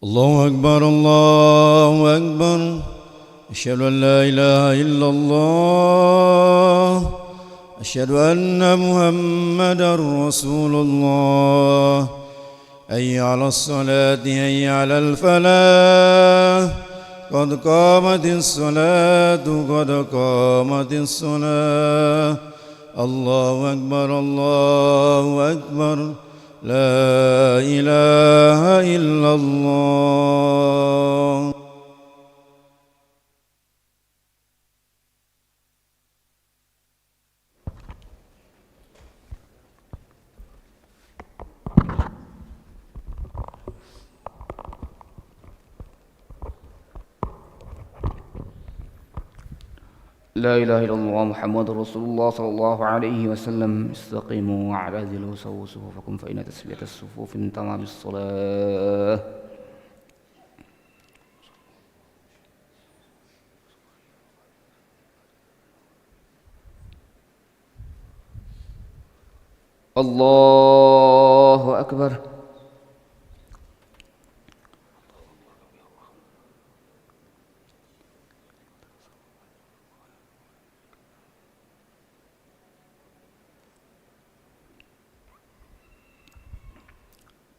الله أكبر الله أكبر. أشهد أن لا إله إلا الله. أشهد أن محمدا رسول الله. حي على الصلاة حي على الفلاح. قد قامت الصلاة قد قامت الصلاة. الله أكبر الله أكبر. لا إله إلا الله. لا إله إلا الله محمد رسول الله صلى الله عليه وسلم. استقيموا واعتدلوا سووا صفوفكم فإن تسوية الصفوف من تمام الصلاة. الله أكبر.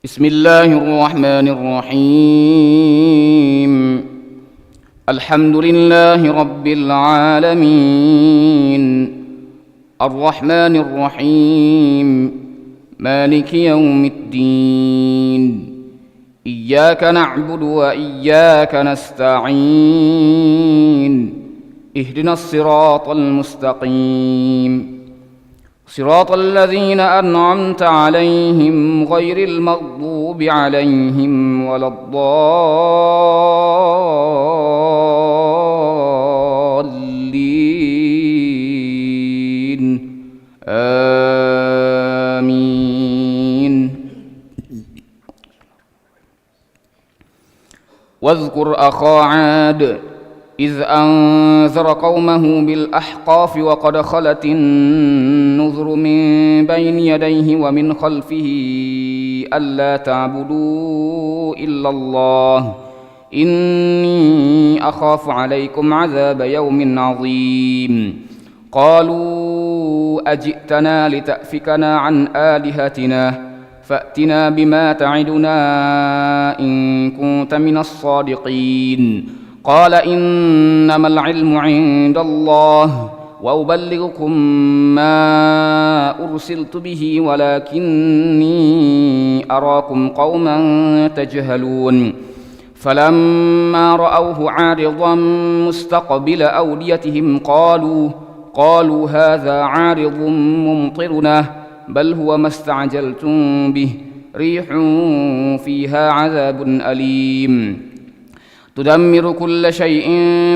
بسم الله الرحمن الرحيم. الحمد لله رب العالمين الرحمن الرحيم مالك يوم الدين. إياك نعبد وإياك نستعين. اهدنا الصراط المستقيم صراط الذين أنعمت عليهم غير المغضوب عليهم ولا الضالين. آمين. واذكر أخا عاد إذ أنذر قومه بالأحقاف وقد خلت النذر من بين يديه ومن خلفه ألا تعبدوا إلا الله إني أخاف عليكم عذاب يوم عظيم. قالوا أجئتنا لتأفكنا عن آلهتنا فأتنا بما تعدنا إن كنت من الصادقين. قال إنما العلم عند الله وأبلغكم ما أرسلت به ولكني أراكم قوما تجهلون. فلما رأوه عارضا مستقبل أوديتهم قالوا هذا عارض ممطرنا بل هو ما استعجلتم به ريح فيها عذاب أليم تدمر كل شيء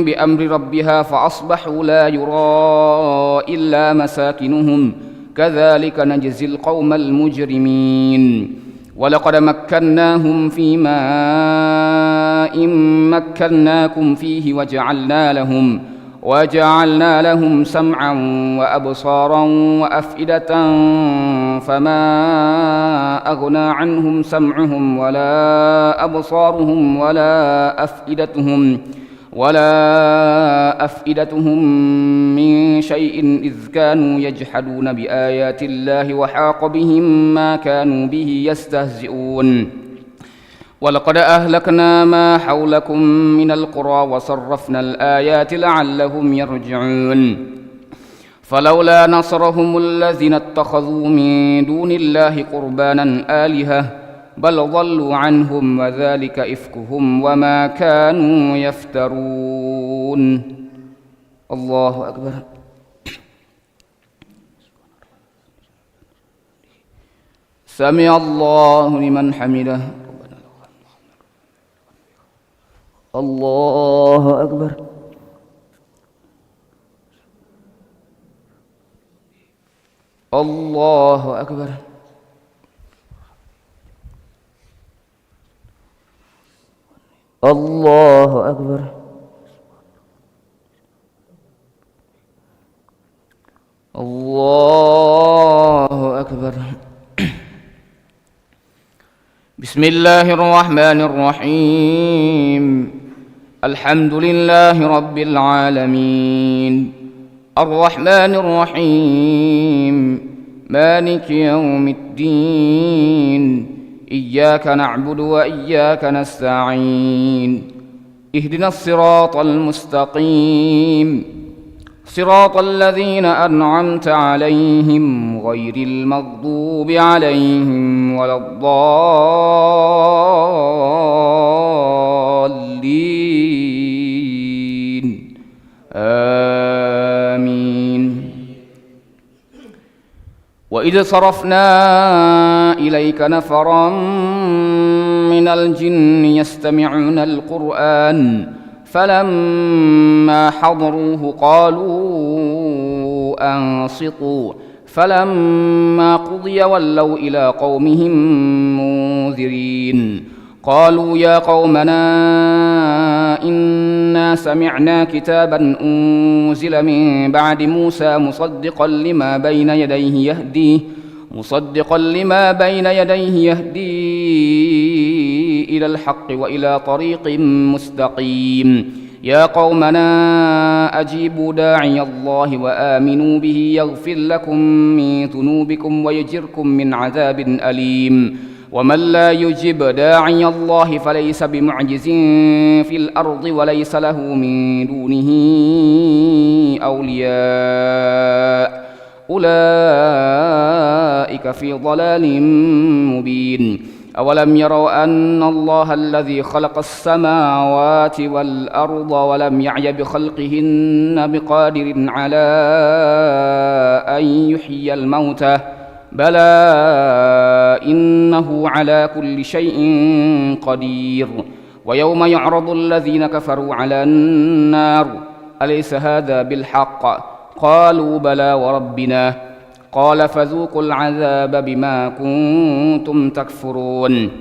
بأمر ربها فأصبحوا لا يرى إلا مساكنهم كذلك نجزي القوم المجرمين. ولقد مكناهم في ماء مكناكم فيه وجعلنا لهم سمعا وأبصارا وأفئدة فما أغنى عنهم سمعهم ولا أبصارهم ولا أفئدتهم من شيء إذ كانوا يجحدون بآيات الله وحاق بهم ما كانوا به يستهزئون. ولقد أهلكنا ما حولكم من القرى وصرفنا الآيات لعلهم يرجعون. فلولا نصرهم الذين اتخذوا من دون الله قربانا آلهة بل ضلوا عنهم وذلك إفكهم وما كانوا يفترون. الله أكبر. سمع الله لمن حمده. الله أكبر. الله أكبر. الله أكبر. الله أكبر. بسم الله الرحمن الرحيم. الحمد لله رب العالمين، الرحمن الرحيم، مالك يوم الدين، إياك نعبد وإياك نستعين، اهدنا الصراط المستقيم، صراط الذين أنعمت عليهم غير المغضوب عليهم ولا الضالين، آمين. وإذ صرفنا إليك نفرا من الجن يستمعون القرآن فلما حضروه قالوا أنصتوا فلما قضي ولوا إلى قومهم منذرين. قالوا يا قومنا إنا سمعنا كتابا أنزل من بعد موسى مصدقا لما بين يديه يهدي إلى الحق وإلى طريق مستقيم. يا قومنا أجيبوا داعي الله وآمنوا به يغفر لكم من ذنوبكم ويجركم من عذاب أليم. ومن لا يجب داعي الله فليس بمعجز في الأرض وليس له من دونه أولياء، أولئك في ضلال مبين. أولم يروا أن الله الذي خلق السماوات والأرض ولم يعي بخلقهن بقادر على أن يحيي الموتى، بلى إنه على كل شيء قدير. ويوم يعرض الذين كفروا على النار أليس هذا بالحق؟ قالوا بلى وربنا. قال فذوقوا العذاب بما كنتم تكفرون.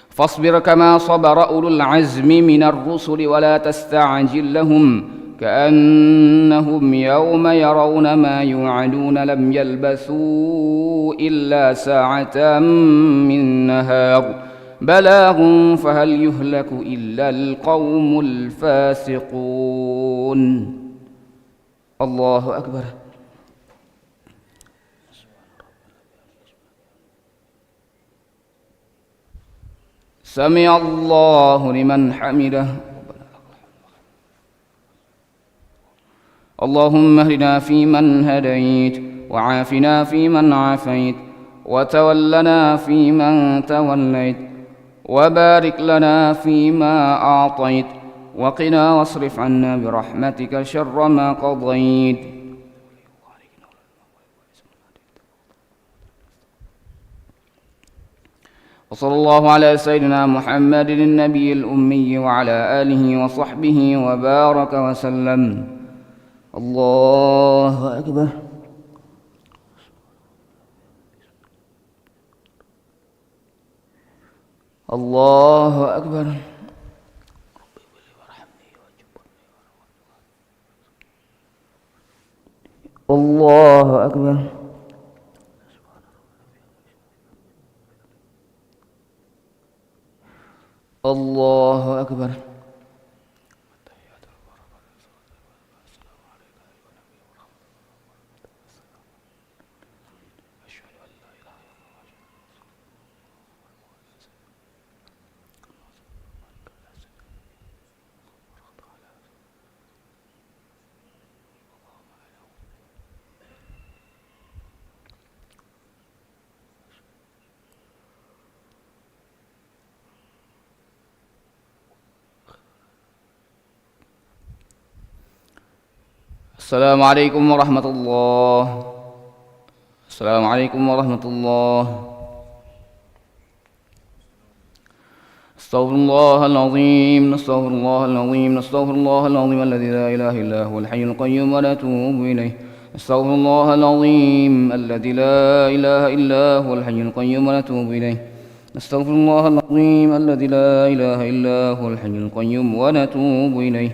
فاصبر كما صبر أولو العزم من الرسل ولا تستعجل لهم كأنهم يوم يرون ما يوعدون لم يلبثوا إلا ساعة من نهار بلاغ فهل يهلك إلا القوم الفاسقون. الله أكبر. سمع الله لمن حمده. اللهم اهدنا فيمن هديت وعافنا فيمن عافيت وتولنا فيمن توليت وبارك لنا فيما أعطيت وقنا واصرف عنا برحمتك شر ما قضيت. وصلى الله على سيدنا محمد النبي الأمي وعلى آله وصحبه وبارك وسلم. الله أكبر. الله أكبر. الله أكبر. الله أكبر. السلام عليكم ورحمة الله. السلام عليكم ورحمة الله. استغفر الله العظيم، نستغفر الله العظيم، نستغفر الله العظيم الذي لا إله إلا هو الحي القيوم ونتوب إليه. نستغفر الله العظيم الذي لا إله إلا هو الحي القيوم ونتوب إليه. نستغفر الله العظيم الذي لا إله إلا هو الحي القيوم ونتوب إليه.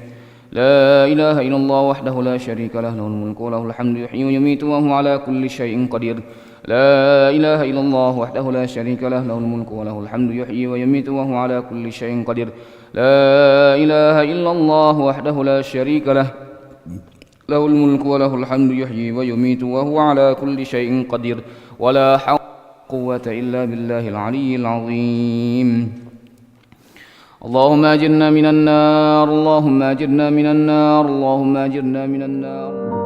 لا إله إلا الله وحده لا شريك له، له الملك وله الحمد يحيي ويميت وهو على كل شيء قدير. لا إله إلا الله وحده لا شريك له، له الملك وله الحمد يحيي ويميت وهو على كل شيء قدير. لا إله إلا الله وحده لا شريك له، له الملك وله الحمد يحيي ويميت وهو على كل شيء قدير. ولا حول ولا قوة إلا بالله العلي العظيم. اللهم أجرنا من النار، اللهم أجرنا من النار، اللهم أجرنا من النار.